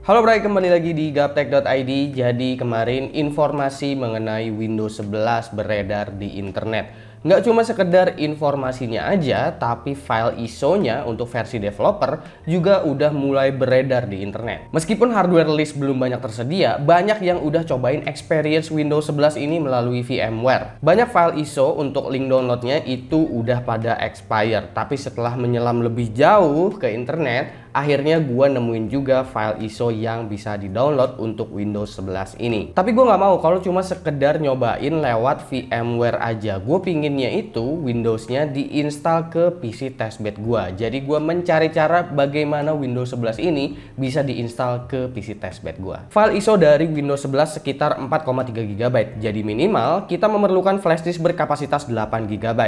Halo Bray, kembali lagi di gaptek.id. Jadi kemarin informasi mengenai Windows 11 beredar di internet. Nggak cuma sekedar informasinya aja, tapi file ISO-nya untuk versi developer juga udah mulai beredar di internet. Meskipun hardware list belum banyak tersedia, banyak yang udah cobain experience Windows 11 ini melalui VMware. Banyak file ISO untuk link downloadnya itu udah pada expire, tapi setelah menyelam lebih jauh ke internet, akhirnya gue nemuin juga file ISO yang bisa di-download untuk Windows 11 ini. Tapi gue nggak mau kalau cuma sekedar nyobain lewat VMware aja. Gue pinginnya itu Windows-nya diinstal ke PC testbed gue. Jadi gue mencari cara bagaimana Windows 11 ini bisa diinstal ke PC testbed gue. File ISO dari Windows 11 sekitar 4,3 GB. Jadi minimal kita memerlukan flash disk berkapasitas 8 GB.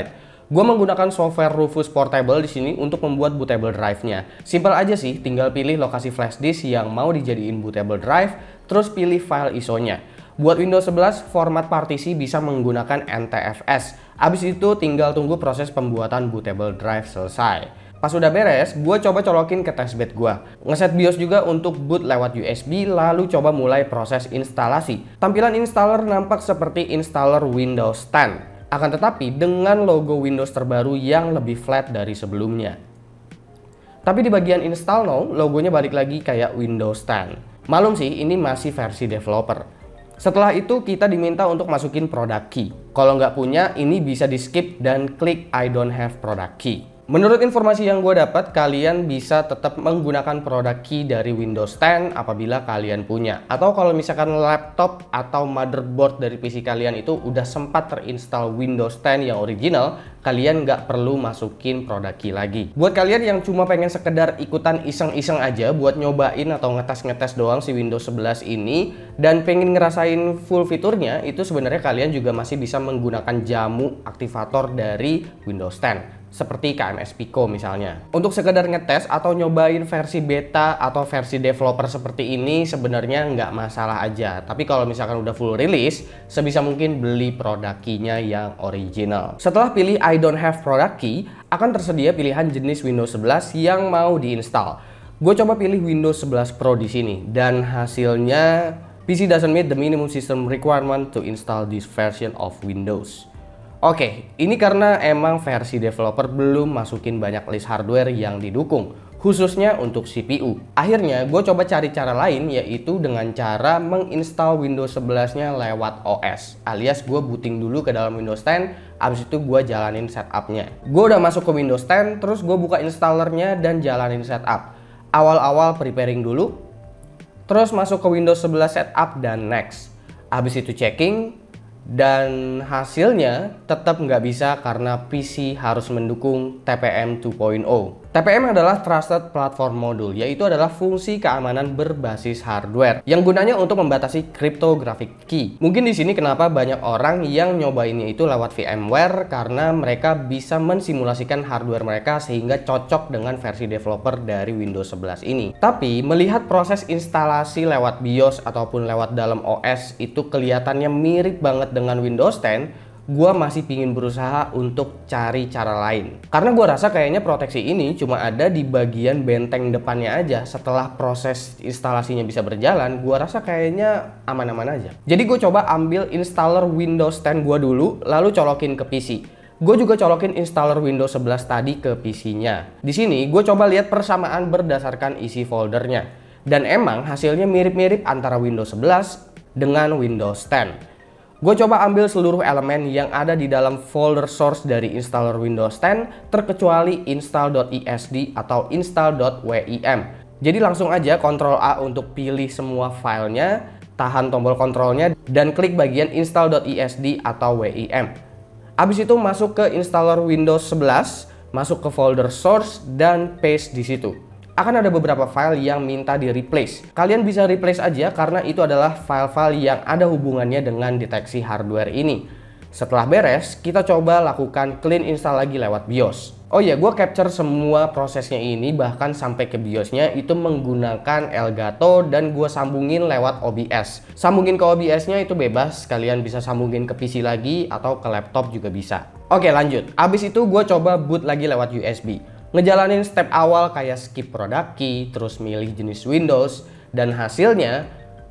Gue menggunakan software Rufus Portable di sini untuk membuat bootable drive-nya. Simpel aja sih, tinggal pilih lokasi flash disk yang mau dijadiin bootable drive, terus pilih file ISO-nya. Buat Windows 11, format partisi bisa menggunakan NTFS. Abis itu tinggal tunggu proses pembuatan bootable drive selesai. Pas udah beres, gue coba colokin ke testbed gue. Ngeset BIOS juga untuk boot lewat USB, lalu coba mulai proses instalasi. Tampilan installer nampak seperti installer Windows 10. Akan tetapi dengan logo Windows terbaru yang lebih flat dari sebelumnya. Tapi di bagian install now, logonya balik lagi kayak Windows 10. Malum sih, ini masih versi developer. Setelah itu kita diminta untuk masukin product key. Kalau nggak punya, ini bisa di skip dan klik I don't have product key. Menurut informasi yang gue dapat, kalian bisa tetap menggunakan product key dari Windows 10 apabila kalian punya. Atau kalau misalkan laptop atau motherboard dari PC kalian itu udah sempat terinstall Windows 10 yang original, kalian nggak perlu masukin product key lagi. Buat kalian yang cuma pengen sekedar ikutan iseng-iseng aja buat nyobain atau ngetes-ngetes doang si Windows 11 ini dan pengen ngerasain full fiturnya, itu sebenarnya kalian juga masih bisa menggunakan jamu aktivator dari Windows 10. Seperti KMS Pico misalnya. Untuk sekedar ngetes atau nyobain versi beta atau versi developer seperti ini sebenarnya nggak masalah aja. Tapi kalau misalkan udah full release, sebisa mungkin beli product key-nya yang original. Setelah pilih I don't have product key, akan tersedia pilihan jenis Windows 11 yang mau diinstal. Gue coba pilih Windows 11 Pro di sini dan hasilnya PC doesn't meet the minimum system requirement to install this version of Windows. Oke, ini karena emang versi developer belum masukin banyak list hardware yang didukung, khususnya untuk CPU. Akhirnya gue coba cari cara lain, yaitu dengan cara menginstal Windows 11-nya lewat OS, alias gue booting dulu ke dalam Windows 10, abis itu gue jalanin setupnya. Gue udah masuk ke Windows 10, terus gue buka installernya dan jalanin setup. Awal-awal preparing dulu, terus masuk ke Windows 11 setup dan next. Abis itu checking, dan hasilnya tetap nggak bisa karena PC harus mendukung TPM 2.0. TPM adalah Trusted Platform Module, yaitu adalah fungsi keamanan berbasis hardware yang gunanya untuk membatasi cryptographic key. Mungkin di sini kenapa banyak orang yang nyobainnya itu lewat VMware, karena mereka bisa mensimulasikan hardware mereka sehingga cocok dengan versi developer dari Windows 11 ini. Tapi melihat proses instalasi lewat BIOS ataupun lewat dalam OS itu kelihatannya mirip banget dengan Windows 10, gue masih pingin berusaha untuk cari cara lain. Karena gue rasa kayaknya proteksi ini cuma ada di bagian benteng depannya aja. Setelah proses instalasinya bisa berjalan, gue rasa kayaknya aman-aman aja. Jadi gue coba ambil installer Windows 10 gue dulu, lalu colokin ke PC. Gue juga colokin installer Windows 11 tadi ke PC-nya. Di sini gue coba lihat persamaan berdasarkan isi foldernya. Dan emang hasilnya mirip-mirip antara Windows 11 dengan Windows 10. Gue coba ambil seluruh elemen yang ada di dalam folder source dari installer Windows 10 terkecuali install.isd atau install.wim. Jadi langsung aja Ctrl A untuk pilih semua filenya, tahan tombol kontrolnya dan klik bagian install.isd atau wim. Abis itu masuk ke installer Windows 11, masuk ke folder source dan paste di situ. Akan ada beberapa file yang minta di replace. Kalian bisa replace aja karena itu adalah file-file yang ada hubungannya dengan deteksi hardware ini. Setelah beres, kita coba lakukan clean install lagi lewat BIOS. Oh iya, gue capture semua prosesnya ini bahkan sampai ke BIOS-nya itu menggunakan Elgato dan gue sambungin lewat OBS. Sambungin ke OBS-nya itu bebas, kalian bisa sambungin ke PC lagi atau ke laptop juga bisa. Oke, lanjut. Abis itu gue coba boot lagi lewat USB. Ngejalanin step awal kayak skip product key, terus milih jenis Windows, dan hasilnya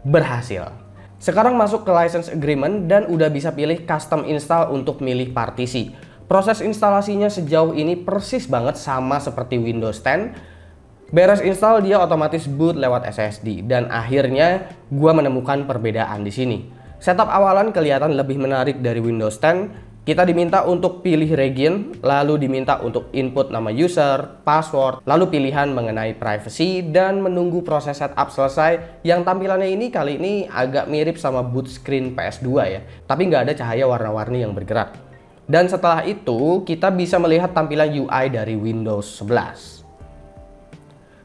berhasil. Sekarang masuk ke license agreement dan udah bisa pilih custom install untuk milih partisi. Proses instalasinya sejauh ini persis banget sama seperti Windows 10. Beres install dia otomatis boot lewat SSD dan akhirnya gua menemukan perbedaan di sini. Setup awalan kelihatan lebih menarik dari Windows 10. Kita diminta untuk pilih region, lalu diminta untuk input nama user, password, lalu pilihan mengenai privacy, dan menunggu proses setup selesai. Yang tampilannya ini kali ini agak mirip sama boot screen PS2 ya, tapi nggak ada cahaya warna-warni yang bergerak. Dan setelah itu, kita bisa melihat tampilan UI dari Windows 11.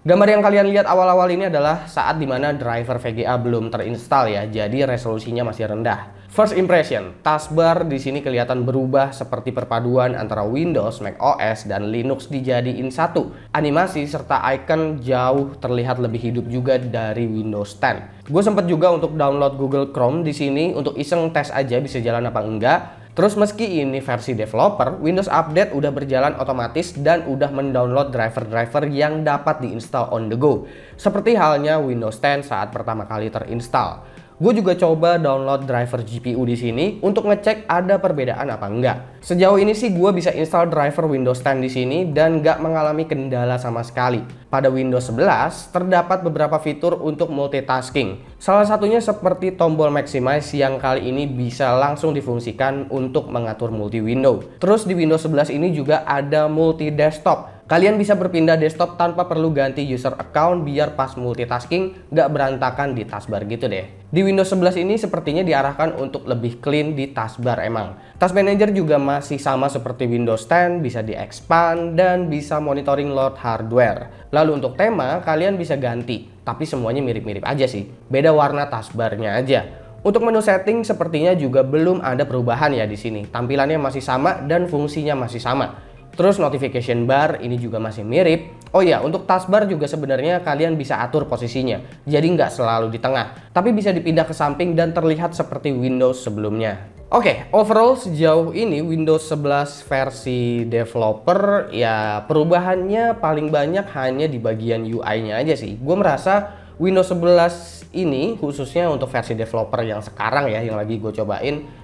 Gambar yang kalian lihat awal-awal ini adalah saat dimana driver VGA belum terinstall ya, jadi resolusinya masih rendah. First impression, taskbar di sini kelihatan berubah seperti perpaduan antara Windows, Mac OS, dan Linux dijadiin satu. Animasi serta icon jauh terlihat lebih hidup juga dari Windows 10. Gue sempet juga untuk download Google Chrome di sini untuk iseng tes aja bisa jalan apa enggak. Terus meski ini versi developer, Windows Update udah berjalan otomatis dan udah mendownload driver-driver yang dapat diinstal on the go. Seperti halnya Windows 10 saat pertama kali terinstall. Gue juga coba download driver GPU di sini untuk ngecek ada perbedaan apa enggak. Sejauh ini sih gue bisa install driver Windows 10 di sini dan nggak mengalami kendala sama sekali. Pada Windows 11 terdapat beberapa fitur untuk multitasking. Salah satunya seperti tombol maximize yang kali ini bisa langsung difungsikan untuk mengatur multi window. Terus di Windows 11 ini juga ada multi desktop. Kalian bisa berpindah desktop tanpa perlu ganti user account biar pas multitasking nggak berantakan di taskbar gitu deh. Di Windows 11 ini sepertinya diarahkan untuk lebih clean di taskbar emang. Task Manager juga masih sama seperti Windows 10, bisa di-expand dan bisa monitoring load hardware. Lalu untuk tema kalian bisa ganti, tapi semuanya mirip-mirip aja sih. Beda warna taskbarnya aja. Untuk menu setting sepertinya juga belum ada perubahan ya di sini. Tampilannya masih sama dan fungsinya masih sama. Terus notification bar ini juga masih mirip. Oh ya, untuk taskbar juga sebenarnya kalian bisa atur posisinya. Jadi nggak selalu di tengah, tapi bisa dipindah ke samping dan terlihat seperti Windows sebelumnya. Oke, overall sejauh ini Windows 11 versi developer ya perubahannya paling banyak hanya di bagian UI-nya aja sih. Gue merasa Windows 11 ini khususnya untuk versi developer yang sekarang ya, yang lagi gue cobain,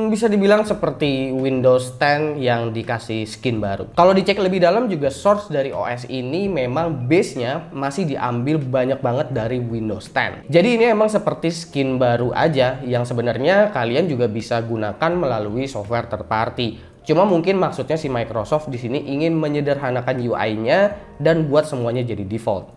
bisa dibilang seperti Windows 10 yang dikasih skin baru. Kalau dicek lebih dalam juga source dari OS ini memang base-nya masih diambil banyak banget dari Windows 10. Jadi ini emang seperti skin baru aja yang sebenarnya kalian juga bisa gunakan melalui software third party. Cuma mungkin maksudnya si Microsoft di sini ingin menyederhanakan UI-nya dan buat semuanya jadi default.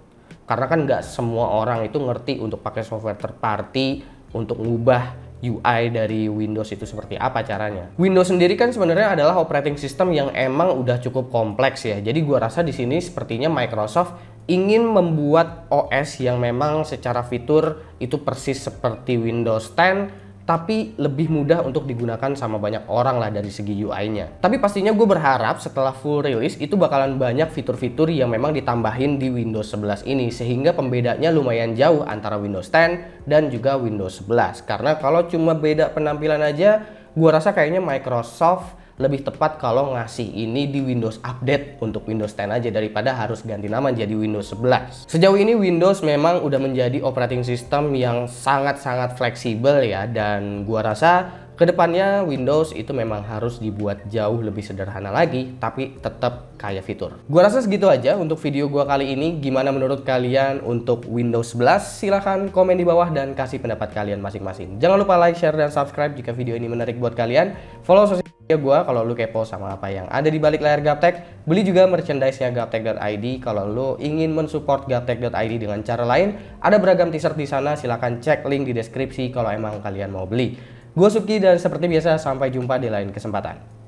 Karena kan nggak semua orang itu ngerti untuk pakai software third party untuk ngubah UI dari Windows itu seperti apa caranya. Windows sendiri kan sebenarnya adalah operating system yang emang udah cukup kompleks ya. Jadi gua rasa di sini sepertinya Microsoft ingin membuat OS yang memang secara fitur itu persis seperti Windows 10 tapi lebih mudah untuk digunakan sama banyak orang lah dari segi UI-nya. Tapi pastinya gue berharap setelah full release itu bakalan banyak fitur-fitur yang memang ditambahin di Windows 11 ini sehingga pembedanya lumayan jauh antara Windows 10 dan juga Windows 11. Karena kalau cuma beda penampilan aja, gue rasa kayaknya Microsoft lebih tepat kalau ngasih ini di Windows Update untuk Windows 10 aja daripada harus ganti nama jadi Windows 11. Sejauh ini Windows memang udah menjadi operating system yang sangat-sangat fleksibel ya, dan gua rasa kedepannya Windows itu memang harus dibuat jauh lebih sederhana lagi tapi tetap kaya fitur. Gua rasa segitu aja untuk video gua kali ini. Gimana menurut kalian untuk Windows 11? Silahkan komen di bawah dan kasih pendapat kalian masing-masing. Jangan lupa like, share, dan subscribe jika video ini menarik buat kalian. Follow sosial media gua kalau lu kepo sama apa yang ada di balik layar Gaptek. Beli juga merchandise-nya Gaptek.id kalau lu ingin mensupport Gaptek.id dengan cara lain. Ada beragam t-shirt di sana, silahkan cek link di deskripsi kalau emang kalian mau beli. Gue Subki dan seperti biasa sampai jumpa di lain kesempatan.